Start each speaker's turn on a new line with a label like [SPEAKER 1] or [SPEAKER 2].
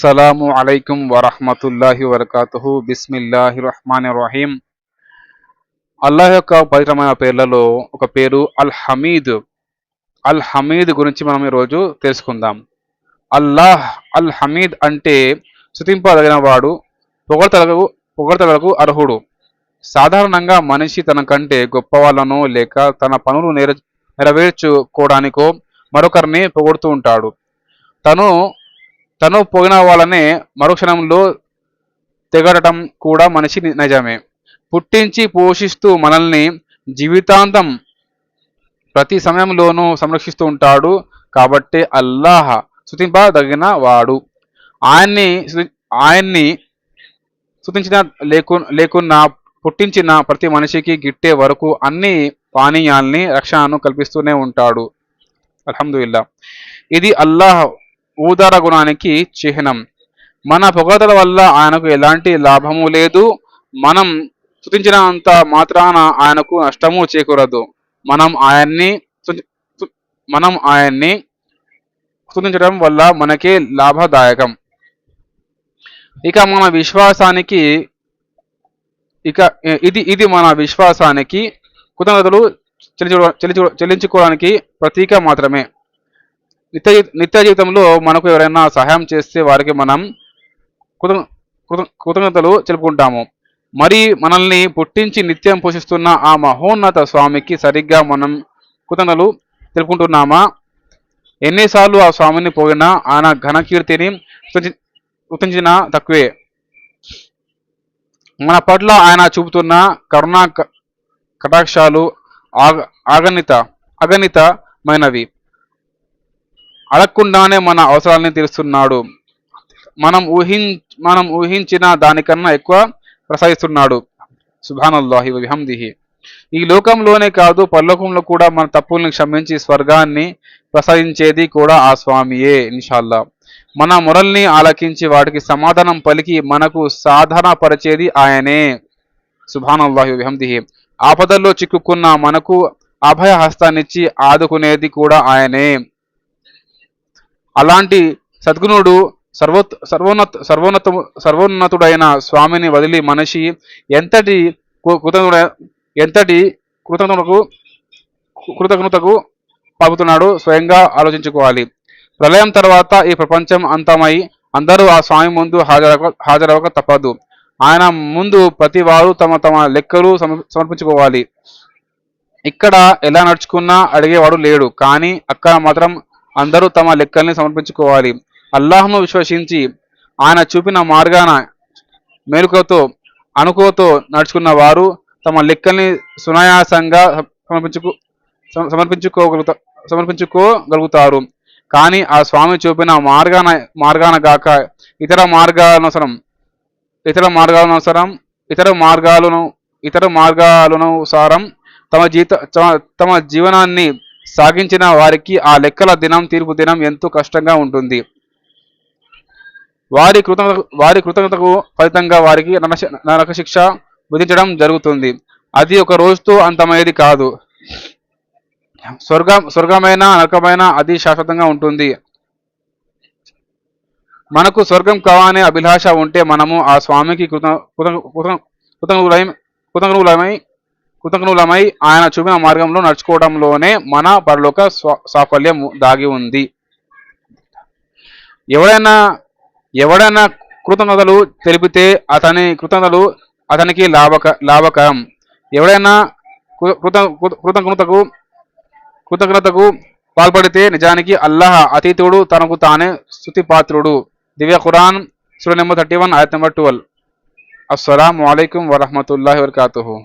[SPEAKER 1] అస్సలాము అలైకుం వరహ్మతుల్లాహి వబరకాతుహు. బిస్మిల్లాహిర్ రహ్మానిర్ రహీం. అల్లాహ్ యొక్క పవిత్రమైన పేర్లలో ఒక పేరు అల్ హమీద్. అల్ హమీద్ గురించి మనం ఈరోజు తెలుసుకుందాం. అల్లాహ్ అల్ హమీద్ అంటే స్తుతింపదగిన వాడు, పొగడ్తలకు అర్హుడు. సాధారణంగా మనిషి తన కంటే గొప్ప వాళ్ళనో లేక తన పనులు నెరవేర్చుకోవడానికో మరొకరిని పొగుడుతూ ఉంటాడు. తను తను పోయిన వాళ్ళనే మరుక్షణంలో తెగడటం కూడా మనిషి నిజమే. పుట్టించి పోషిస్తూ మనల్ని జీవితాంతం ప్రతి సమయంలోనూ సంరక్షిస్తూ ఉంటాడు. కాబట్టి అల్లాహ్ స్తుతింపదగిన వాడు. ఆయన్ని స్తుతించిన లేకున్నా పుట్టించిన ప్రతి మనిషికి గిట్టే వరకు అన్ని పానీయాల్ని రక్షణను కల్పిస్తూనే ఉంటాడు. అల్హమ్దులిల్లా. ఇది అల్లాహ్ ఊదార గుణానికి చిహ్నం. మన పొగడ్తల వల్ల ఆయనకు ఎలాంటి లాభము లేదు. మనం స్తుతించినంత మాత్రాన ఆయనకు నష్టము చేకూరదు. మనం ఆయన్ని స్తుతించడం వల్ల మనకే లాభదాయకం. ఇక మన విశ్వాసానికి ఇది మన విశ్వాసానికి కృతజ్ఞతలు చెల్లించుకోవడానికి ప్రతీక మాత్రమే. నిత్య జీవితంలో మనకు ఎవరైనా సహాయం చేస్తే వారికి మనం కృతజ్ఞతలు చెప్పుకుంటాము. మరి మనల్ని పుట్టించి నిత్యం పోషిస్తున్న ఆ మహోన్నత స్వామికి సరిగ్గా మనం కృతజ్ఞతలు తెలుపుకుంటున్నామా? ఎన్నిసార్లు ఆ స్వామిని పోయినా ఆయన ఘనకీర్తిని స్తుతించినా తక్కువే. మన పట్ల ఆయన చూపుతున్న కరుణా కటాక్షాలు అగణితమైనవి. అడగకుండానే మన అవసరాలని తీరుస్తున్నాడు. మనం ఊహించిన దానికన్నా ఎక్కువ ప్రసాదిస్తున్నాడు. సుబ్హానల్లాహి వ బిహమ్దిహి. ఈ లోకంలోనే కాదు, పరలోకంలో కూడా మన తప్పుల్ని క్షమించి స్వర్గాన్ని ప్రసాదించేది కూడా ఆ స్వామియే ఇన్షాల్లా. మన మొరల్ని ఆలకించి వాటికి సమాధానం పలికి మనకు సాధనపరిచేది ఆయనే. సుబ్హానల్లాహి వ బిహమ్దిహి. ఆపదల్లో చిక్కుకున్న మనకు అభయ హస్తాన్నిచ్చి ఆదుకునేది కూడా ఆయనే. అలాంటి సద్గుణుడు సర్వోన్నతుడైన స్వామిని వదిలి మనిషి ఎంతటి కృతజ్ఞతకు పాపుతున్నాడో స్వయంగా ఆలోచించుకోవాలి. ప్రళయం తర్వాత ఈ ప్రపంచం అంతమై అందరూ ఆ స్వామి ముందు హాజరవక తప్పదు. ఆయన ముందు ప్రతి వారు తమ తమ లెక్కలు సమర్పించుకోవాలి. ఇక్కడ ఎలా నడుచుకున్నా అడిగేవాడు లేడు, కానీ అక్కడ మాత్రం అందరూ తమ లెక్కల్ని సమర్పించుకోవాలి. అల్లాహ్ను విశ్వసించి ఆయన చూపిన మార్గాన మేలుకతో అనుకోతో నడుచుకున్న వారు తమ లెక్కల్ని సునాయాసంగా సమర్పించుకోగలుగుతారు. కానీ ఆ స్వామి చూపిన మార్గాన గాక ఇతర మార్గాలనుసారం తమ జీవనాన్ని సాగించిన వారికి ఆ లెక్కల దినం, తీర్పు దినం ఎంతో కష్టంగా ఉంటుంది. వారి కృతజ్ఞతకు ఫలితంగా వారికి నరక శిక్ష విధించడం జరుగుతుంది. అది ఒక రోజుతో అంతమయ్యేది కాదు. స్వర్గమైన నరకమైన అది శాశ్వతంగా ఉంటుంది. మనకు స్వర్గం కావాలనే అభిలాష ఉంటే మనము ఆ స్వామికి కృతజ్ఞులమై ఆయన చూపిన మార్గంలో నడుచుకోవడంలోనే మన పరలోక సాఫల్యం దాగి ఉంది. ఎవడైనా కృతజ్ఞతలు తెలిపితే అతని కృతజ్ఞతలు అతనికి లాభకరం. ఎవడైనా కృతజ్ఞతకు పాల్పడితే నిజానికి అల్లాహ్ అతీతుడు, తనకు తానే స్తుతిపాత్రుడు. దివ్య ఖురాన్ సూరా నెంబర్ 31 ఆయత్ నెంబర్ 12. అస్సలాము అలైకుం వరహ్మతుల్లాహి వబరకాతుహు.